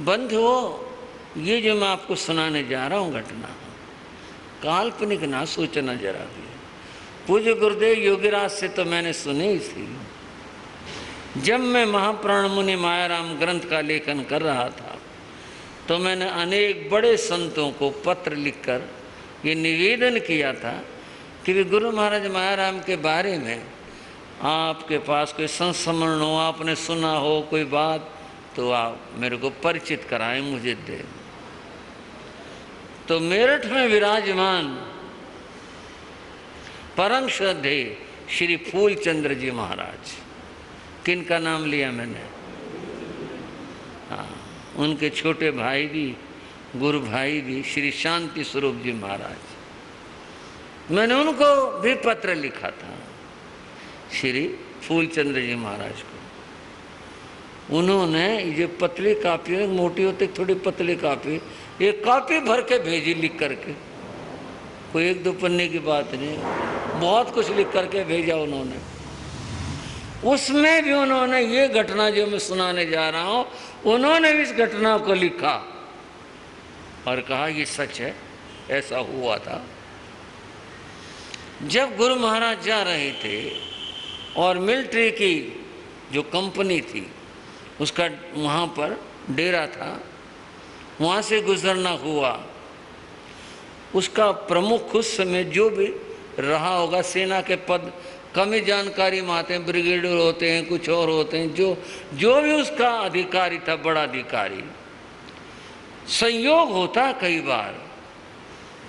बंधुओं, ये जो मैं आपको सुनाने जा रहा हूँ घटना, काल्पनिक ना सोचना जरा भी। पूज्य गुरुदेव योगीराज से तो मैंने सुनी ही थी। जब मैं महाप्राण मुनि मायाराम ग्रंथ का लेखन कर रहा था तो मैंने अनेक बड़े संतों को पत्र लिखकर ये निवेदन किया था कि वे गुरु महाराज मायाराम के बारे में आपके पास कोई संस्मरण हो, आपने सुना हो कोई बात, तो आप मेरे को परिचित कराएं, मुझे दे। तो मेरठ में विराजमान परम श्रद्धेय श्री फूलचंद्र जी महाराज, किनका नाम लिया मैंने? हाँ, उनके छोटे भाई भी, गुरु भाई भी श्री शांति स्वरूप जी महाराज, मैंने उनको भी पत्र लिखा था, श्री फूलचंद्र जी महाराज को। उन्होंने ये पतली कापी, मोटी होती थोड़ी पतली कापी, एक कापी भर के भेजी लिख करके, कोई एक दो पन्ने की बात नहीं, बहुत कुछ लिख करके भेजा उन्होंने। उसमें भी उन्होंने ये घटना जो मैं सुनाने जा रहा हूँ, उन्होंने भी इस घटना को लिखा और कहा ये सच है, ऐसा हुआ था। जब गुरु महाराज जा रहे थे और मिलिट्री की जो कंपनी थी उसका वहाँ पर डेरा था, वहाँ से गुजरना हुआ, उसका प्रमुख उस समय जो भी रहा होगा, सेना के पद कम ही जानकारी में आते हैं, ब्रिगेडियर होते हैं, कुछ और होते हैं, जो भी उसका अधिकारी था, बड़ा अधिकारी। संयोग होता कई बार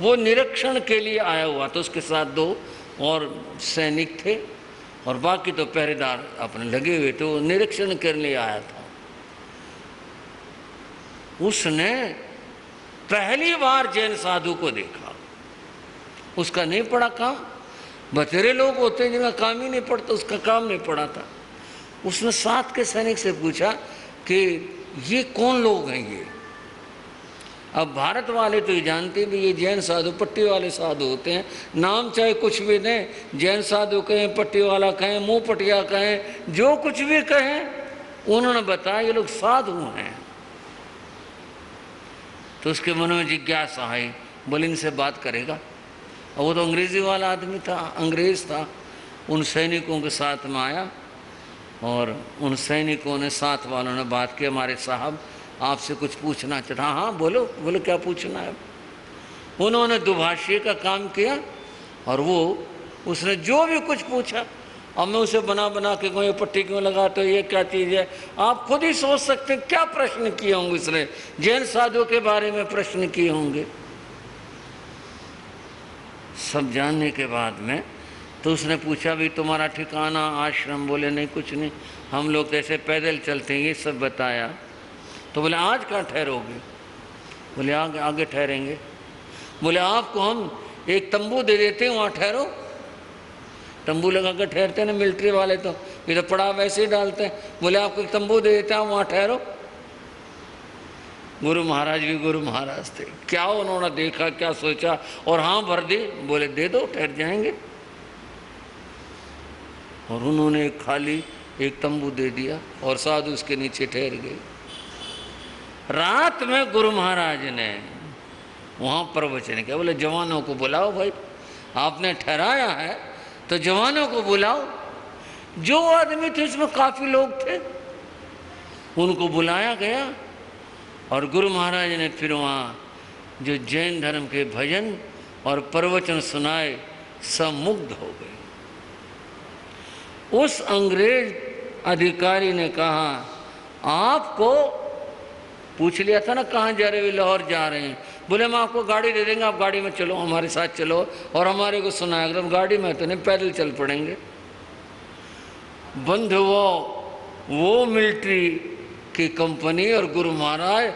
वो निरीक्षण के लिए आया हुआ, तो उसके साथ 2 और सैनिक थे और बाकी तो पहरेदार अपने लगे हुए थे। वो निरीक्षण करने लिए आया था। उसने पहली बार जैन साधु को देखा, उसका नहीं पड़ा काम। बतेरे लोग होते हैं जिनका काम ही नहीं पड़ता, उसका काम नहीं पड़ा था। उसने साथ के सैनिक से पूछा कि ये कौन लोग हैं ये? अब भारत वाले तो ये जानते भी ये जैन साधु पट्टी वाले साधु होते हैं, नाम चाहे कुछ भी दें, जैन साधु कहें, पट्टी वाला कहें, मुंह पटिया कहें, जो कुछ भी कहें, उन्होंने बताया ये लोग साधु हैं। तो उसके मन में जिज्ञासा आई, बोले इनसे बात करेगा। और वो तो अंग्रेजी वाला आदमी था, अंग्रेज था। उन सैनिकों के साथ में आया और उन सैनिकों ने, साथ वालों ने बात की, हमारे साहब आपसे कुछ पूछना चाहता। हाँ हाँ बोलो, बोलो क्या पूछना है। उन्होंने दुभाषी का काम किया और वो उसने जो भी कुछ पूछा, अब मैं उसे बना बना के कहूँ ये पट्टी क्यों लगाते हो, ये क्या चीज़ है, आप खुद ही सोच सकते हैं क्या प्रश्न किए होंगे उसने। जैन साधु के बारे में प्रश्न किए होंगे। सब जानने के बाद में तो उसने पूछा भी तुम्हारा ठिकाना, आश्रम? बोले नहीं कुछ नहीं, हम लोग तो ऐसे पैदल चलते हैं, ये सब बताया। तो बोले आज कहाँ ठहरोगे? बोले आगे आगे ठहरेंगे। बोले आपको हम एक तंबू दे देते हैं, वहाँ ठहरो। तंबू लगा कर ठहरते हैं ना मिलिट्री वाले, तो ये तो पड़ा वैसे ही डालते हैं। बोले आपको एक तंबू दे देते हैं, वहाँ ठहरो। गुरु महाराज भी गुरु महाराज थे, क्या उन्होंने देखा, क्या सोचा और हाँ भर दी। बोले दे दो, ठहर जाएंगे। और उन्होंने खाली एक तंबू दे दिया और साधु उसके नीचे ठहर गए। रात में गुरु महाराज ने वहाँ प्रवचन किया। बोले जवानों को बुलाओ भाई, आपने ठहराया है तो जवानों को बुलाओ। जो आदमी थे उसमें काफ़ी लोग थे, उनको बुलाया गया और गुरु महाराज ने फिर वहाँ जो जैन धर्म के भजन और प्रवचन सुनाए, सब मुग्ध हो गए। उस अंग्रेज अधिकारी ने कहा आपको पूछ लिया था ना कहाँ जा रहे हो? लाहौर जा रहे हैं। बोले हम आपको गाड़ी दे देंगे, आप गाड़ी में चलो, हमारे साथ चलो और हमारे को सुनाया करो। गाड़ी में तो नहीं, पैदल चल पड़ेंगे। बंधुओं, वो मिलिट्री की कंपनी और गुरु महाराज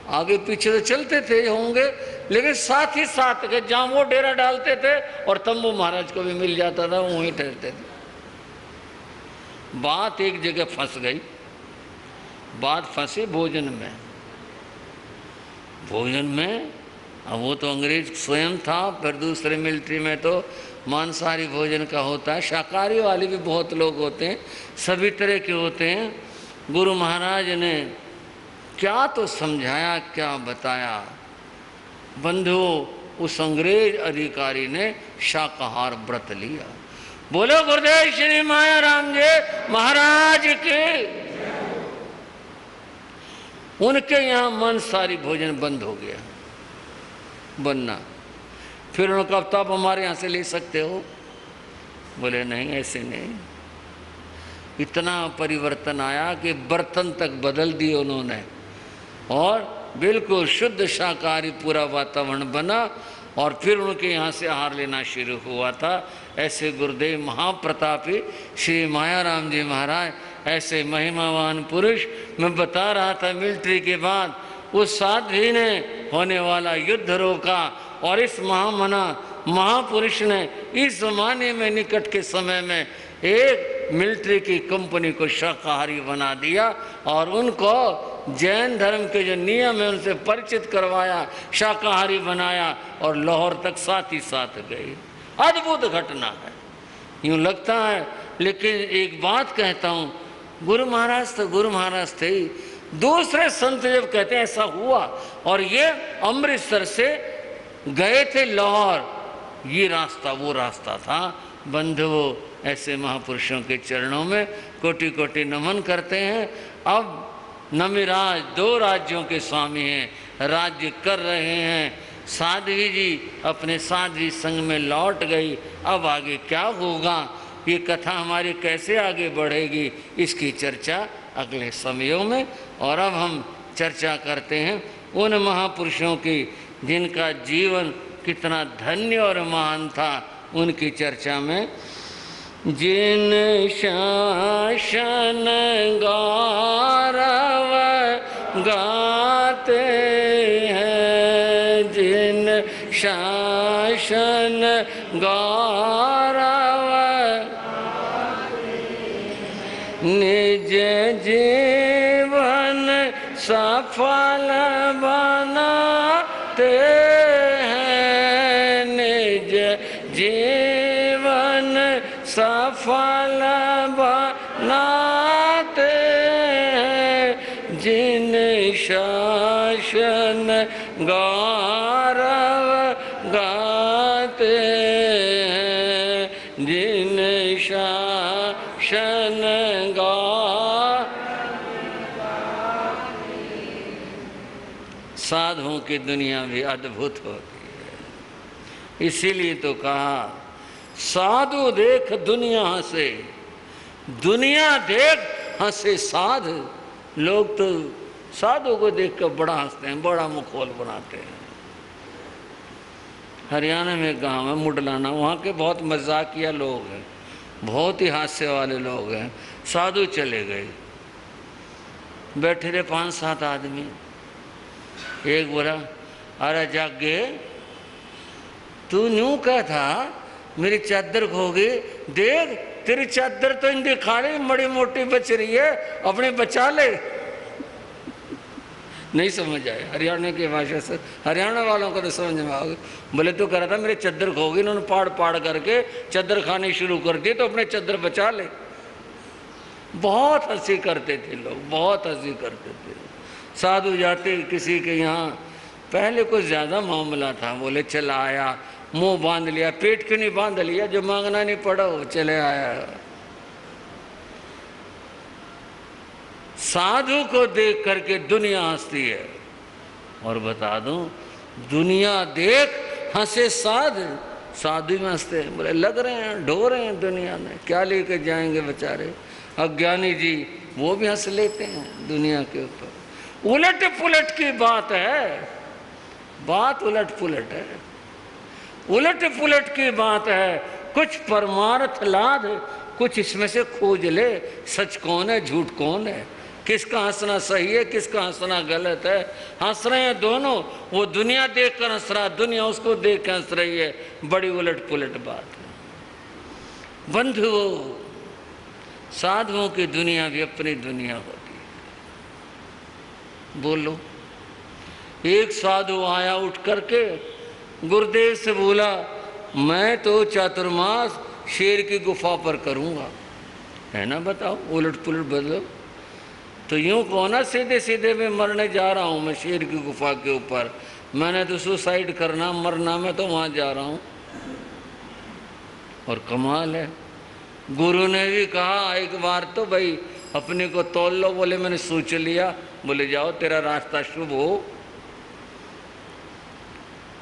आगे पीछे तो चलते थे होंगे, लेकिन साथ ही साथ के जहाँ वो डेरा डालते थे और तंबू महाराज को भी मिल जाता था, वहीं ठहरते थे। बात एक जगह फंस गई। बात फंसी भोजन में। भोजन में अब वो तो अंग्रेज स्वयं था, फिर दूसरे मिलिट्री में तो मांसाहारी भोजन का होता है, शाकाहारी वाले भी बहुत लोग होते हैं, सभी तरह के होते हैं। गुरु महाराज ने क्या तो समझाया, क्या बताया। बंधुओं, उस अंग्रेज अधिकारी ने शाकाहार व्रत लिया। बोलो गुरुदेव श्री माया राम जी महाराज के। उनके यहाँ मांसाहारी भोजन बंद हो गया बनना। फिर उन्होंने कहा तो आप हमारे यहाँ से ले सकते हो। बोले नहीं, ऐसे नहीं। इतना परिवर्तन आया कि बर्तन तक बदल दिए उन्होंने और बिल्कुल शुद्ध शाकाहारी पूरा वातावरण बना। और फिर उनके यहाँ से आहार लेना शुरू हुआ था। ऐसे गुरुदेव महाप्रतापी श्री माया राम जी महाराज, ऐसे महिमावान पुरुष। मैं बता रहा था मिलिट्री के बाद उस साध्वी ने होने वाला युद्ध रोका और इस महामना महापुरुष ने इस जमाने में, निकट के समय में, एक मिलिट्री की कंपनी को शाकाहारी बना दिया और उनको जैन धर्म के जो नियम है उनसे परिचित करवाया, शाकाहारी बनाया और लाहौर तक साथ ही साथ गए। अद्भुत घटना है, यूँ लगता है। लेकिन एक बात कहता हूँ, गुरु महाराज तो गुरु महाराज थे ही। दूसरे संत जब कहते हैं ऐसा हुआ, और ये अमृतसर से गए थे लाहौर, ये रास्ता वो रास्ता था। बंधुओं, ऐसे महापुरुषों के चरणों में कोटि कोटि नमन करते हैं। अब नमिराज 2 राज्यों के स्वामी हैं, राज्य कर रहे हैं। साध्वी जी अपने साध्वी संग में लौट गई। अब आगे क्या होगा, ये कथा हमारी कैसे आगे बढ़ेगी, इसकी चर्चा अगले समयों में। और अब हम चर्चा करते हैं उन महापुरुषों की जिनका जीवन कितना धन्य और महान था, उनकी चर्चा में। जिन शासन गौरव गाते हैं, जिन शासन गौरव निज जीवन सफल बनाते हैं, निज जीवन सफल बनाते हैं, जिन शासन गौरव गाते हैं, जिन शासन साधुओं की दुनिया भी अद्भुत होती है। इसीलिए तो कहा साधु देख दुनिया हंसे, दुनिया देख हंसे साधु। लोग तो साधु को देख कर बड़ा हंसते हैं, बड़ा मुखौल बनाते हैं। हरियाणा में गांव है मुडलाना, वहाँ के बहुत मजाकिया लोग हैं, बहुत ही हास्य वाले लोग हैं। साधु चले गए, बैठे रहे 5-7 आदमी। एक बोला, अरे जागे, तू यूं क्या था, मेरी चादर खो गई, देख तेरी चादर तो इनकी खाली बड़ी मोटी बच रही है, अपने बचा ले। नहीं समझ आए हरियाणा की भाषा से, हरियाणा वालों को तो समझ में आओगे। बोले तो कह रहा था मेरी चादर खो गई, इन्होंने पाड़ पाड़ करके चादर खानी शुरू कर दी, तो अपने चादर बचा ले। बहुत हंसी करते थे लोग, बहुत हंसी करते थे। साधु जाते किसी के यहाँ, पहले कुछ ज़्यादा मामला था, बोले चला आया, मुंह बांध लिया, पेट क्यों नहीं बांध लिया, जो मांगना नहीं पड़ा वो चले आया। साधु को देख करके दुनिया हंसती है। और बता दूं, दुनिया देख हंसे साधु, साधु में हंसते हैं। बोले लग रहे हैं, ढो रहे हैं दुनिया में, क्या लेकर जाएंगे बेचारे। अज्ञानी जी वो भी हंस लेते हैं दुनिया के ऊपर। उलट पुलट की बात है, बात उलट पुलट है, उलट पुलट की बात है। कुछ परमार्थ लाद, कुछ इसमें से खोज ले, सच कौन है झूठ कौन है, किसका हंसना सही है किसका हंसना गलत है। हंस रहे हैं दोनों, वो दुनिया देख कर हंस रहा, दुनिया उसको देख कर हंस रही है। बड़ी उलट पुलट बात है। बंधुओं, साधुओं की दुनिया भी अपनी दुनिया होती है। बोलो, एक साधु आया उठ करके गुरुदेव से बोला, मैं तो चातुर्मास शेर की गुफा पर करूंगा। है ना, बताओ, उलट पुलट बदलो। तो यूं कहो ना सीधे सीधे मैं मरने जा रहा हूं, मैं शेर की गुफा के ऊपर, मैंने तो सुसाइड करना मरना, मैं तो वहां जा रहा हूं। और कमाल है, गुरु ने भी कहा एक बार तो भाई अपने को तोल लो। बोले मैंने सोच लिया। बोले जाओ तेरा रास्ता शुभ हो।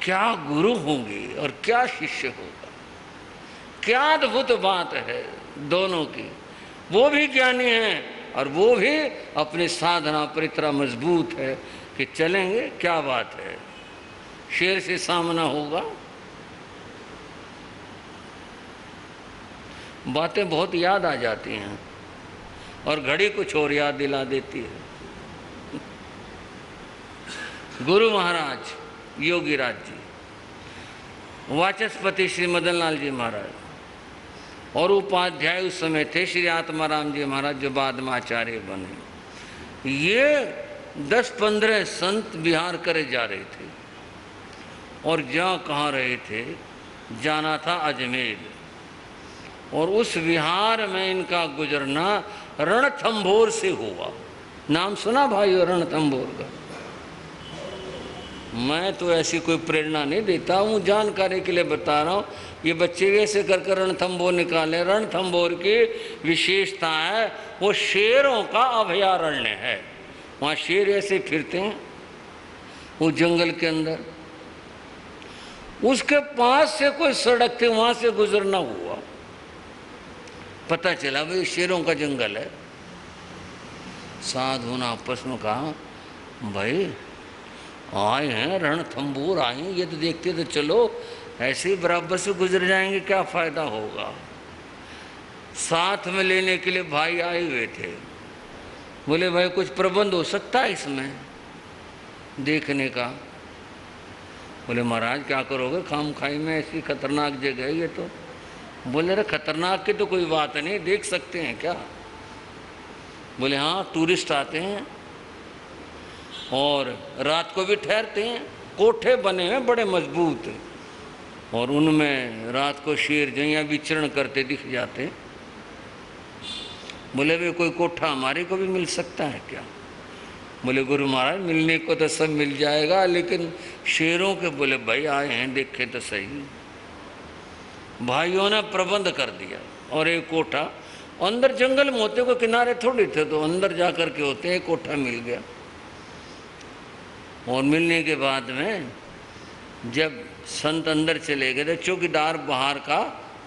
क्या गुरु होंगे और क्या शिष्य होगा, क्या अद्भुत बात है दोनों की। वो भी ज्ञानी हैं और वो भी अपनी साधना पर इतना मजबूत है कि चलेंगे। क्या बात है, शेर से सामना होगा। बातें बहुत याद आ जाती हैं और घड़ी कुछ और याद दिला देती है। गुरु महाराज योगीराज जी, वाचस्पति श्री मदन लाल जी महाराज और उपाध्याय उस समय थे श्री आत्माराम जी महाराज, जो बाद में आचार्य बने। ये 10-15 संत विहार करे जा रहे थे और जहाँ कहाँ रहे थे, जाना था अजमेर। और उस विहार में इनका गुजरना रणथंभौर से हुआ। नाम सुना भाइयों रणथंभौर का? मैं तो ऐसी कोई प्रेरणा नहीं देता हूँ, जानकारी के लिए बता रहा हूँ। ये बच्चे ऐसे कर रणथंभौर निकाले। रणथंभौर की विशेषता है वो शेरों का अभयारण्य है। वहाँ शेर ऐसे फिरते हैं वो जंगल के अंदर। उसके पास से कोई सड़क थी, वहाँ से गुजरना हुआ। पता चला भाई शेरों का जंगल है। साधु ने आपस में कहा भाई आए हैं रणथंभौर आए हैं, ये तो देखते तो चलो ऐसे ही बराबर से गुजर जाएंगे, क्या फायदा होगा। साथ में लेने के लिए भाई आए हुए थे। बोले भाई कुछ प्रबंध हो सकता है इसमें देखने का? बोले महाराज क्या करोगे, खाम खाई में ऐसी खतरनाक जगह है ये तो। बोले अरे खतरनाक की तो कोई बात नहीं, देख सकते हैं क्या? बोले हाँ टूरिस्ट आते हैं और रात को भी ठहरते हैं। कोठे बने हैं बड़े मजबूत और उनमें रात को शेर जैया विचरण करते दिख जाते। बोले भाई कोई कोठा हमारे को भी मिल सकता है क्या? बोले गुरु महाराज मिलने को तो सब मिल जाएगा, लेकिन शेरों के। बोले भाई आए हैं देखे तो सही। भाइयों ने प्रबंध कर दिया और एक कोठा अंदर जंगल में होते, को किनारे थोड़ी थे, तो अंदर जा कर के होते हैं। कोठा मिल गया और मिलने के बाद में जब संत अंदर चले गए तो चौकीदार बाहर का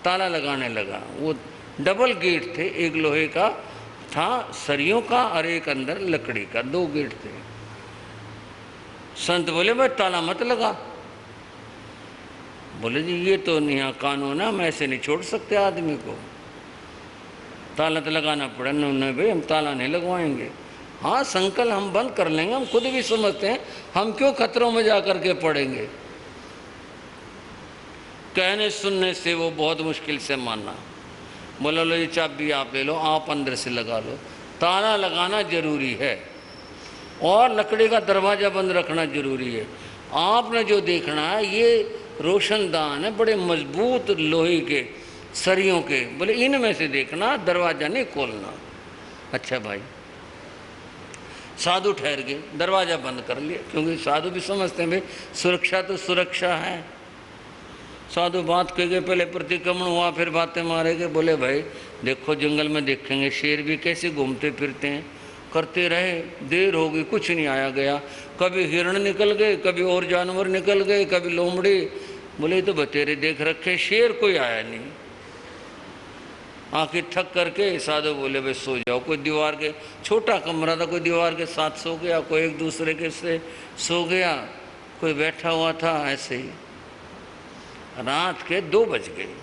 ताला लगाने लगा। वो डबल गेट थे, एक लोहे का था सरियों का और एक अंदर लकड़ी का, 2 गेट थे। संत बोले भाई ताला मत लगा। बोले जी ये तो यहाँ कानून है, हम ऐसे नहीं छोड़ सकते आदमी को, ताला तो लगाना पड़ा। नहीं भाई हम ताला नहीं लगवाएंगे। हाँ संकल्प हम बंद कर लेंगे, हम खुद भी समझते हैं, हम क्यों खतरों में जा कर के पड़ेंगे। कहने सुनने से वो बहुत मुश्किल से माना। बोला लो ये चाबी आप ले लो, आप अंदर से लगा लो। ताला लगाना जरूरी है और लकड़ी का दरवाज़ा बंद रखना जरूरी है। आपने जो देखना है ये रोशनदान है, बड़े मजबूत लोहे के सरियों के। बोले इनमें से देखना, दरवाज़ा नहीं खोलना। अच्छा भाई। साधु ठहर गए, दरवाज़ा बंद कर लिया, क्योंकि साधु भी समझते हैं भाई सुरक्षा तो सुरक्षा है। साधु बात कह गए, पहले प्रतिक्रमण हुआ फिर बातें मारे गए। बोले भाई देखो जंगल में देखेंगे शेर भी कैसे घूमते फिरते हैं। करते रहे, देर हो गई, कुछ नहीं आया गया। कभी हिरण निकल गए, कभी और जानवर निकल गए, कभी लोमड़ी। बोले तो बतेरे देख रखे, शेर कोई आया नहीं। आखिर थक करके साधु बोले भाई सो जाओ। कोई दीवार के, छोटा कमरा था, कोई दीवार के साथ सो गया, कोई एक दूसरे के से सो गया, कोई बैठा हुआ था ऐसे ही। रात के 2 बज गए,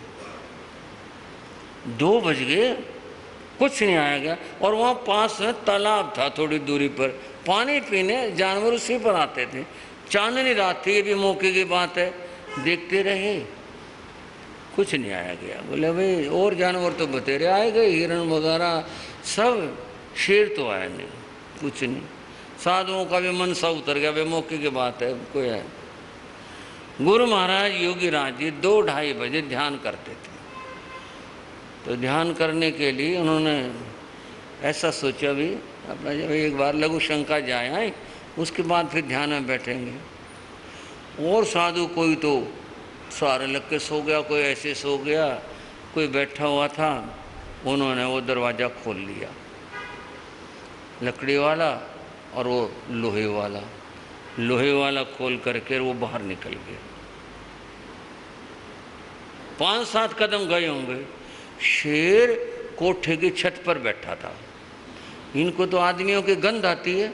2 बज गए, कुछ नहीं आया गया। और वहाँ पास में तालाब था थोड़ी दूरी पर, पानी पीने जानवर उसी पर आते थे। चांदनी रात थी, ये भी मौके की बात है। देखते रहे, कुछ नहीं आया गया। बोले भाई और जानवर तो बतेरे आए गए, हिरण वगैरह सब, शेर तो आया नहीं, कुछ नहीं। साधुओं का भी मन सा उतर गया, भाई मौके की बात है, कोई है। गुरु महाराज योगीराज जी 2-2:30 बजे ध्यान करते थे। तो ध्यान करने के लिए उन्होंने ऐसा सोचा भी अपना जब एक बार लघु शंका जाए आए, उसके बाद फिर ध्यान में बैठेंगे। और साधु कोई तो सारे लग के सो गया, कोई ऐसे सो गया, कोई बैठा हुआ था, उन्होंने वो दरवाज़ा खोल लिया, लकड़ी वाला और वो लोहे वाला खोल करके वो बाहर निकल गए। 5-7 कदम गए होंगे, शेर कोठे की छत पर बैठा था। इनको तो आदमियों की गंध आती है,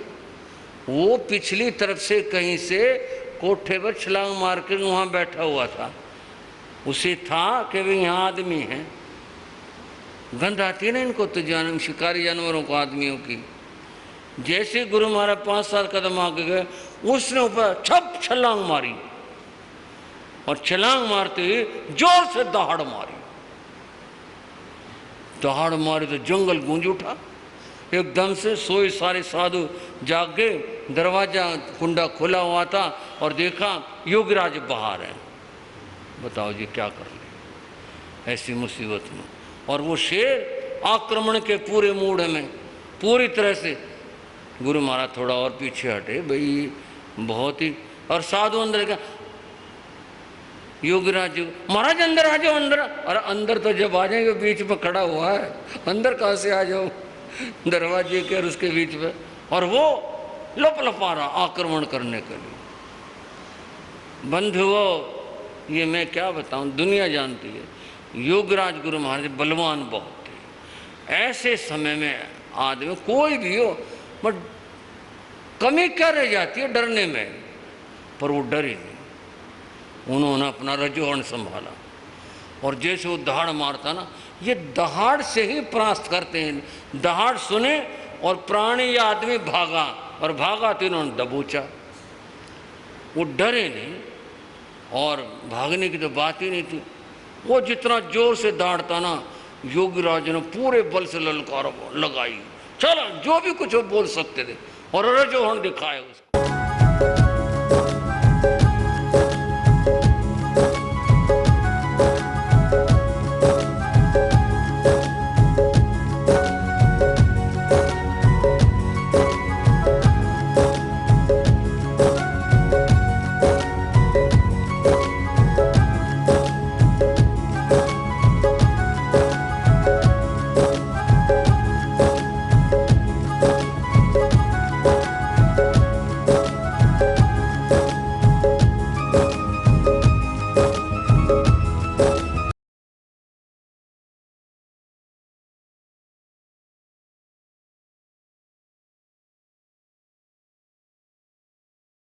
वो पिछली तरफ से कहीं से कोठे पर छलांग मार कर वहाँ बैठा हुआ था। उसे था कि भाई यहाँ आदमी है, गंध आती है ना इनको तो, शिकारी जानवरों को, आदमियों की। जैसे गुरु महाराज 5-7 कदम आगे गए, उसने ऊपर छप छलांग मारी, और छलांग मारते ही जोर से दहाड़ मारी तो जंगल गूंज उठा। एकदम से सोए सारे साधु जाग गए, दरवाजा कुंडा खुला हुआ था, और देखा योगीराज बाहर है। बताओ जी क्या कर ले ऐसी मुसीबत में। और वो शेर आक्रमण के पूरे मूड में, पूरी तरह से। गुरु महाराज थोड़ा और पीछे हटे, भाई बहुत ही। और साधु अंदर क्या, योगीराज जी महाराज अंदर आ जाओ, अंदर। और अंदर तो जब आ जाएंगे, बीच में खड़ा हुआ है, अंदर कहाँ से आ जाओ, दरवाजे के और उसके बीच में। और वो लपलपा रहा आक्रमण करने के लिए। बंधुओं, ये मैं क्या बताऊं, दुनिया जानती है, योगीराज गुरु महाराज बलवान बहुत थे। ऐसे समय में आदमी कोई भी हो, बट कमी क्या रह जाती है डरने में, पर वो डरे नहीं। उन्होंने अपना रजोगुण संभाला, और जैसे वो दहाड़ मारता ना, ये दहाड़ से ही परास्त करते हैं। दहाड़ सुने और प्राणी या आदमी भागा, और भागा तो इन्होंने दबोचा। वो डरे नहीं, और भागने की तो बात ही नहीं थी। वो जितना जोर से दहाड़ता ना, योगीराज ने पूरे बल से ललकार लगाई, चलो जो भी कुछ वो बोल सकते थे, और रजोगुण दिखाए उसको।